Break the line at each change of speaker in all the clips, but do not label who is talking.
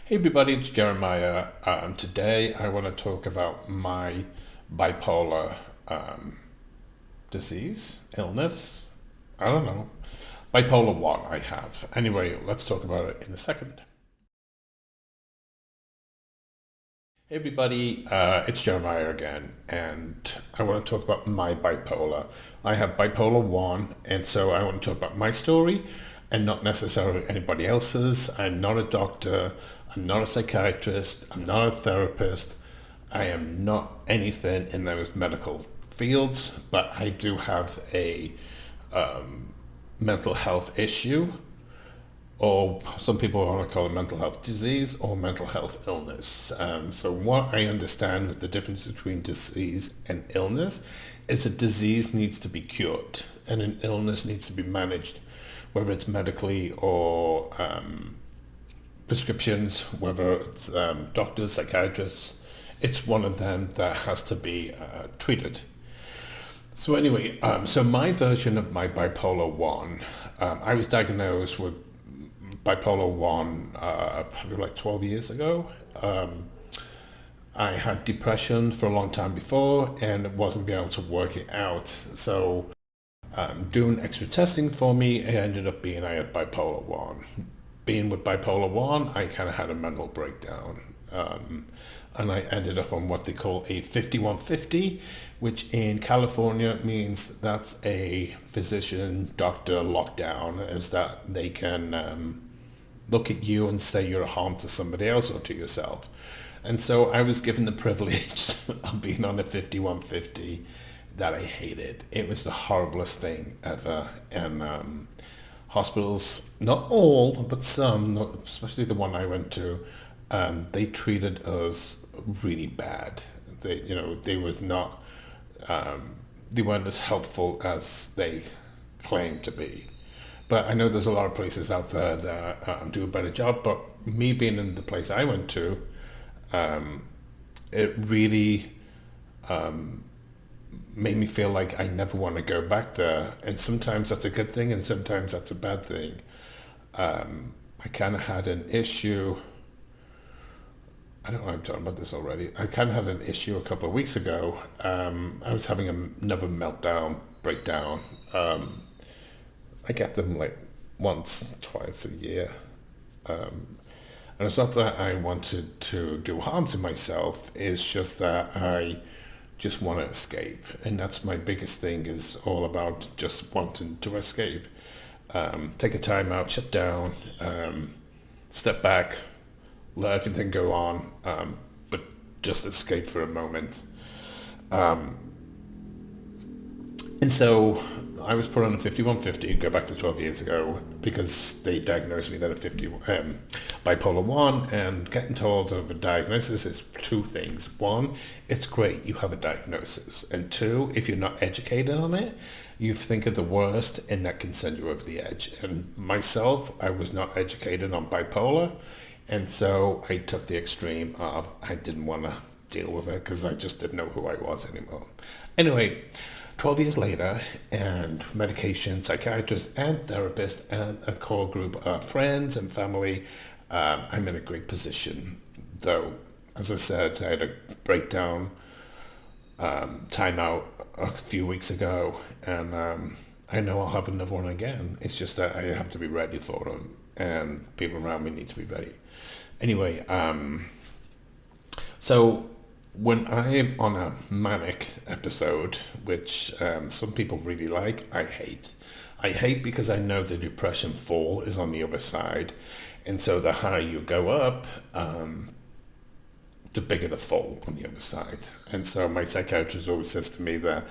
Hey everybody, it's Jeremiah. Today I want to talk about my bipolar um, disease, illness. I don't know. Bipolar 1 I have. Anyway, let's talk about it in a second. Hey everybody, it's Jeremiah again, and I want to talk about my bipolar. I have bipolar 1, and so I want to talk about my story and not necessarily anybody else's. I'm not a doctor, I'm not a psychiatrist, I'm not a therapist, I am not anything in those medical fields, but I do have a mental health issue, or some people want to call it mental health disease or mental health illness. So what I understand with the difference between disease and illness is a disease needs to be cured and an illness needs to be managed, whether it's medically or prescriptions, whether it's doctors, psychiatrists. It's one of them that has to be treated. So anyway, so my version of my bipolar 1, I was diagnosed with bipolar 1 probably like 12 years ago. I had depression for a long time before and wasn't being able to work it out. So doing extra testing for me, it ended up being I had bipolar 1. Being with bipolar 1, I kind of had a mental breakdown. And I ended up on what they call a 5150, which in California means that's a physician doctor lockdown, is that they can look at you and say you're a harm to somebody else or to yourself. And so I was given the privilege of being on a 5150 that I hated. It was the horriblest thing ever. And hospitals, not all, but some, especially the one I went to, they treated us really bad. They was not, they weren't as helpful as they claimed to be. But I know there's a lot of places out there that do a better job. But me being in the place I went to, it really made me feel like I never want to go back there. And sometimes that's a good thing, and sometimes that's a bad thing. I kind of had an issue. I don't know, I'm talking about this already. I kind of had an issue a couple of weeks ago. I was having another breakdown. I get them like once, twice a year. And it's not that I wanted to do harm to myself, it's just that I just want to escape. And that's my biggest thing, is all about just wanting to escape. Take a time out, shut down, step back, let everything go on, but just escape for a moment. And so I was put on a 5150, go back to 12 years ago, because they diagnosed me that at bipolar 1, and getting told of a diagnosis is two things. One, it's great you have a diagnosis. And two, if you're not educated on it, you think of the worst and that can send you over the edge. And myself, I was not educated on bipolar, and so I took the extreme of I didn't want to deal with it because I just didn't know who I was anymore. Anyway, 12 years later, and medication, psychiatrist and therapist, and a core group of friends and family, I'm in a great position. Though, as I said, I had a breakdown, time out a few weeks ago, and I know I'll have another one again. It's just that I have to be ready for them, and people around me need to be ready. Anyway, so when I am on a manic episode, which some people really like, I hate. I hate because I know the depression fall is on the other side. And so the higher you go up, the bigger the fall on the other side. And so my psychiatrist always says to me that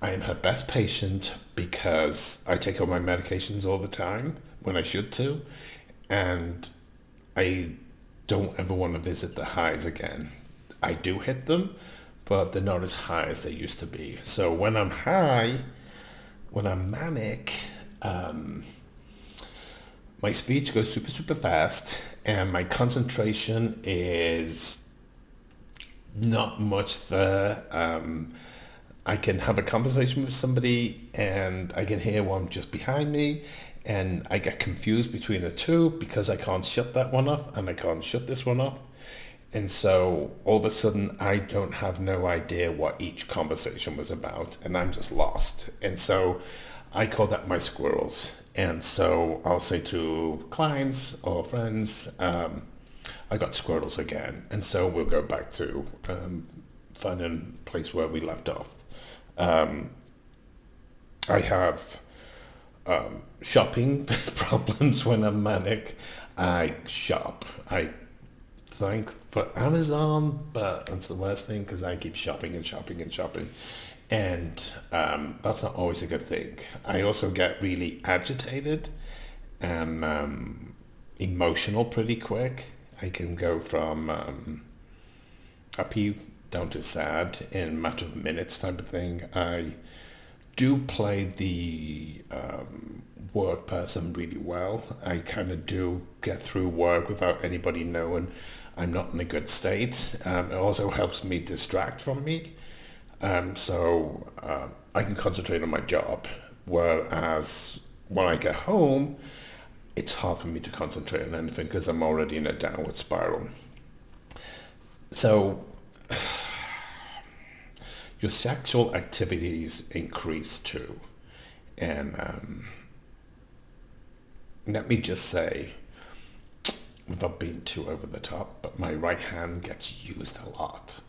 I am her best patient because I take all my medications all the time when I should to. And I don't ever want to visit the highs again. I do hit them, but they're not as high as they used to be. So when I'm high, when I'm manic, my speech goes super, super fast, and my concentration is not much there. I can have a conversation with somebody, and I can hear one just behind me, and I get confused between the two because I can't shut that one off and I can't shut this one off. And so all of a sudden I don't have no idea what each conversation was about, and I'm just lost. And so I call that my squirrels. And so I'll say to clients or friends, I got squirrels again. And so we'll go back to finding a place where we left off. I have shopping problems when I'm manic. I shop. I thank for Amazon, but it's the worst thing because I keep shopping and shopping and shopping. And that's not always a good thing. I also get really agitated and emotional pretty quick. I can go from happy down to sad in a matter of minutes type of thing. I do play the work person really well. I kind of do get through work without anybody knowing I'm not in a good state. It also helps me distract from me. So I can concentrate on my job. Whereas when I get home, it's hard for me to concentrate on anything because I'm already in a downward spiral. So your sexual activities increase too. And let me just say, without being too over the top, but my right hand gets used a lot.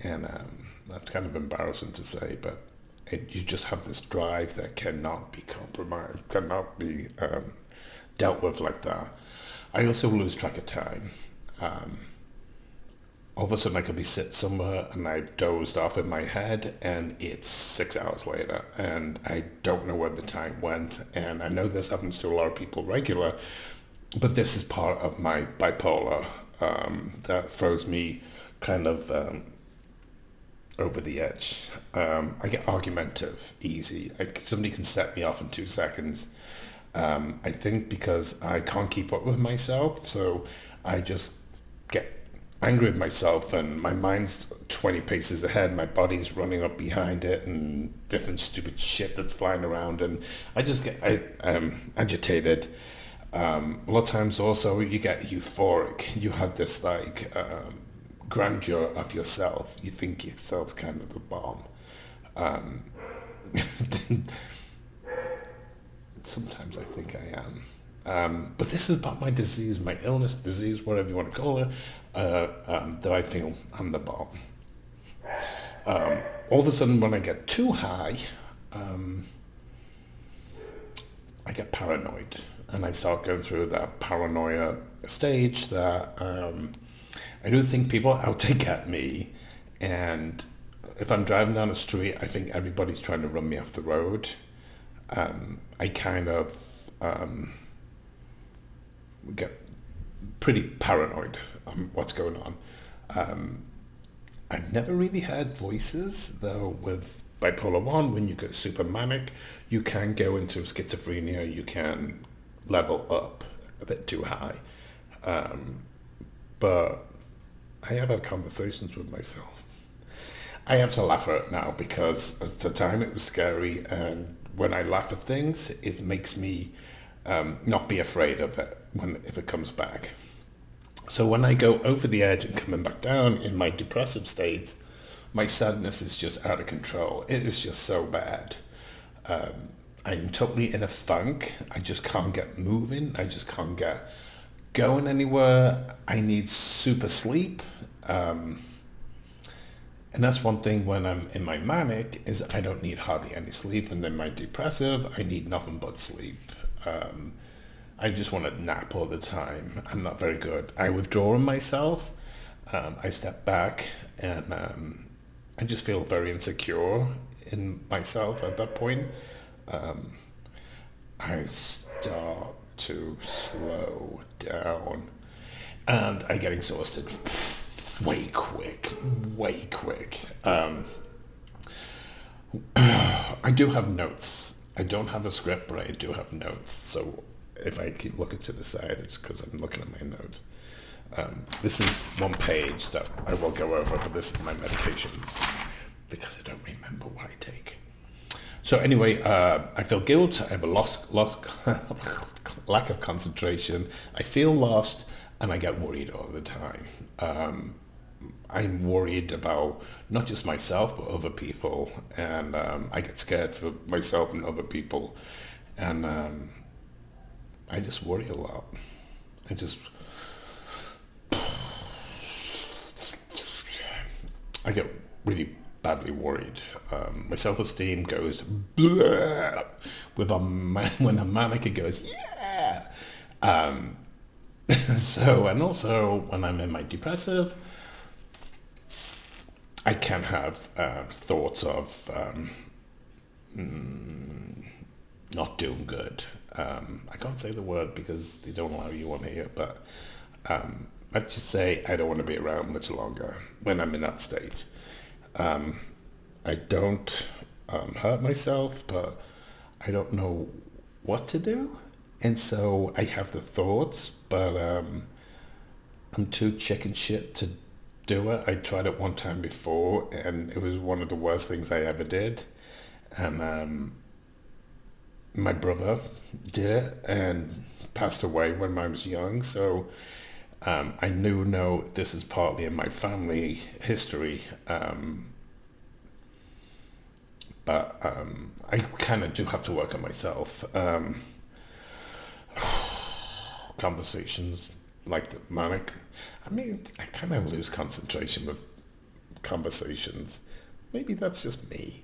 And that's kind of embarrassing to say, but you just have this drive that cannot be compromised, cannot be dealt with like that. I also lose track of time. All of a sudden I could be sitting somewhere and I've dozed off in my head and it's 6 hours later and I don't know where the time went. And I know this happens to a lot of people regular, but this is part of my bipolar that throws me kind of over the edge. I get argumentative easy. Somebody can set me off in 2 seconds. I think because I can't keep up with myself, so I just get angry with myself and my mind's 20 paces ahead, my body's running up behind it and different stupid shit that's flying around, and I just get agitated. A lot of times also you get euphoric. You have this like grandeur of yourself. You think yourself kind of the bomb. Sometimes I think I am. But this is about my disease, my illness, disease, whatever you want to call it, that I feel I'm the bomb. All of a sudden when I get too high, I get paranoid. And I start going through that paranoia stage that I do think people are out to get me. And if I'm driving down the street, I think everybody's trying to run me off the road. I kind of get pretty paranoid on what's going on. I've never really had voices, though. With bipolar 1, when you go super manic, you can go into schizophrenia, you can level up a bit too high. But I have had conversations with myself. I have to laugh at it now because at the time it was scary, and when I laugh at things, it makes me not be afraid of it if it comes back. So when I go over the edge and coming back down in my depressive states, my sadness is just out of control. It is just so bad. I'm totally in a funk. I just can't get moving. I just can't get going anywhere. I need super sleep. And that's one thing when I'm in my manic is I don't need hardly any sleep. And then my depressive, I need nothing but sleep. I just want to nap all the time. I'm not very good. I withdraw in myself. I step back and I just feel very insecure in myself at that point. I start to slow down and I get exhausted way quick. I do have notes. I don't have a script, but I do have notes. So if I keep looking to the side, it's because I'm looking at my notes. This is one page that I will go over, but this is my medications because I don't remember what I take. So anyway, I feel guilt. I have a lack of concentration. I feel lost, and I get worried all the time. I'm worried about not just myself, but other people, and I get scared for myself and other people, and I just worry a lot. I just I get really badly worried. My self-esteem goes bleh, when I'm manic, it goes yeah. Um, so, and also when I'm in my depressive, I can have thoughts of not doing good. I can't say the word because they don't allow you on here, but let's just say I don't want to be around much longer when I'm in that state. I don't hurt myself, but I don't know what to do. And so I have the thoughts, but I'm too chicken shit to do it. I tried it one time before, and it was one of the worst things I ever did. And my brother did it and passed away when I was young. So I knew, no, this is partly in my family history. But I kind of do have to work on myself. Conversations like the manic. I mean, I kind of lose concentration with conversations. Maybe that's just me.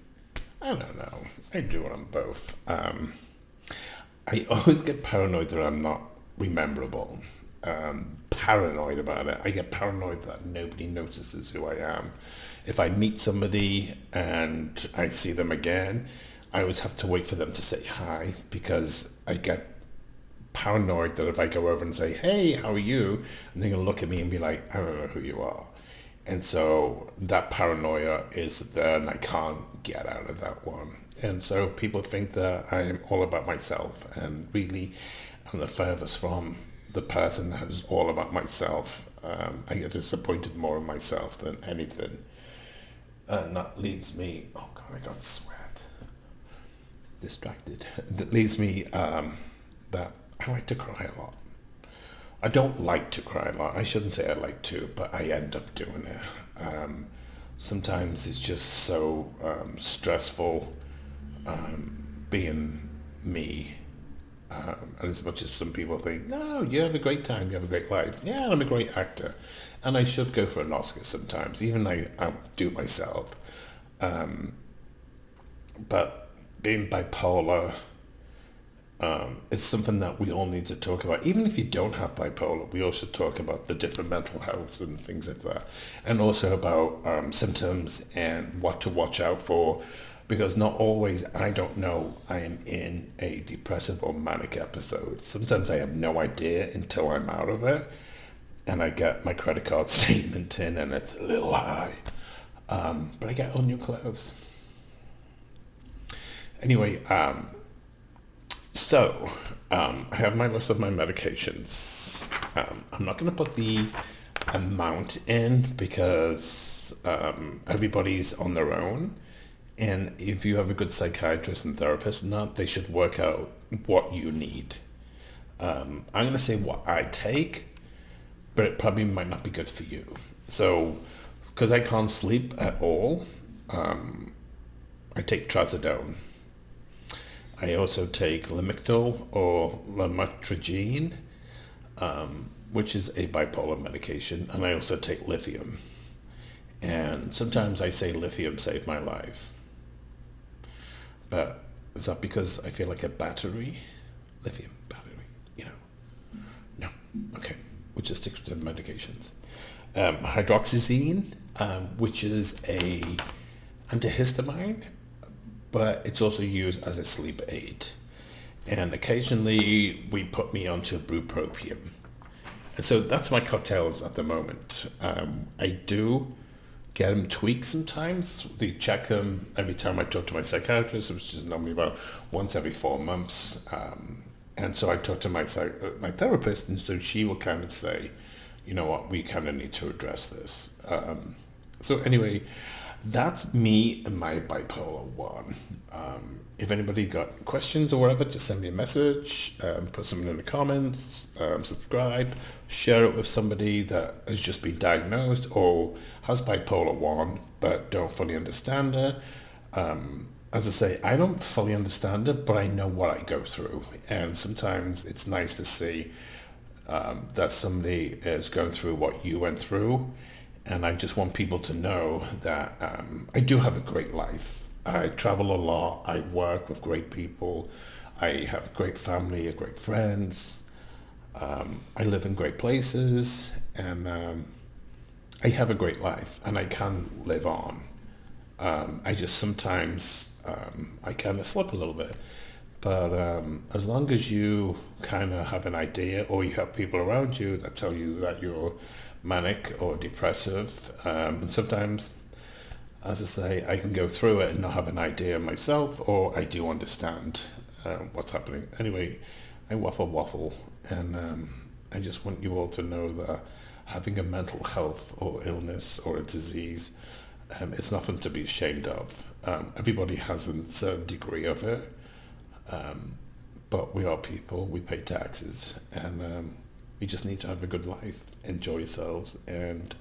I don't know. I do it on both. I always get paranoid that I'm not rememberable. Paranoid about it. I get paranoid that nobody notices who I am. If I meet somebody and I see them again, I always have to wait for them to say hi because I get paranoid that if I go over and say, hey, how are you? And they're going to look at me and be like, I don't know who you are. And so that paranoia is there and I can't get out of that one. And so people think that I'm all about myself, and really I'm the furthest from the person who's all about myself. I get disappointed more in myself than anything. And that leads me, oh God, I got sweat. Distracted. That leads me that I like to cry a lot. I don't like to cry a lot. I shouldn't say I like to, but I end up doing it. Sometimes it's just so stressful being me. And as much as some people think, no, you have a great time, you have a great life. Yeah, I'm a great actor. And I should go for an Oscar sometimes, even though I do myself. But being bipolar is something that we all need to talk about. Even if you don't have bipolar, we also talk about the different mental health and things like that. And also about symptoms and what to watch out for. Because not always, I don't know I am in a depressive or manic episode. Sometimes I have no idea until I'm out of it. And I get my credit card statement in and it's a little high. But I get all new clothes. Anyway, so I have my list of my medications. I'm not going to put the amount in because everybody's on their own. And if you have a good psychiatrist and therapist and that, they should work out what you need. I'm going to say what I take, but it probably might not be good for you. So, because I can't sleep at all, I take trazodone. I also take Lamictal or lamotrigine, which is a bipolar medication, and I also take lithium. And sometimes I say lithium saved my life. But is that because I feel like a battery? Lithium battery, No. Okay. We'll just stick to the medications. Hydroxyzine, which is a antihistamine, but it's also used as a sleep aid. And occasionally we put me onto bupropion. And so that's my cocktails at the moment. I do get them tweaked sometimes. They check them every time I talk to my psychiatrist, which is normally about once every 4 months. And so I talk to my therapist, and so she will kind of say, you know what, we kind of need to address this. So anyway, That's me and my bipolar one. If anybody got questions or whatever, just send me a message, put something in the comments, subscribe, share it with somebody that has just been diagnosed or has bipolar 1 but don't fully understand it. As I say, I don't fully understand it, but I know what I go through. And sometimes it's nice to see that somebody is going through what you went through. And I just want people to know that I do have a great life. I travel a lot. I work with great people. I have a great family, great friends. I live in great places, and I have a great life, and I can live on. I just sometimes I kind of slip a little bit. But as long as you kind of have an idea, or you have people around you that tell you that you're manic or depressive, and sometimes, as I say, I can go through it and not have an idea myself, or I do understand what's happening. Anyway, I waffle, and I just want you all to know that having a mental health or illness or a disease, it's nothing to be ashamed of. Everybody has a certain degree of it. But we are people, we pay taxes, and we just need to have a good life, enjoy yourselves, and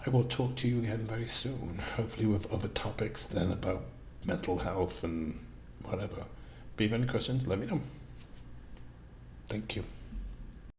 I will talk to you again very soon, hopefully with other topics than about mental health and whatever. If you have any questions, let me know. Thank you.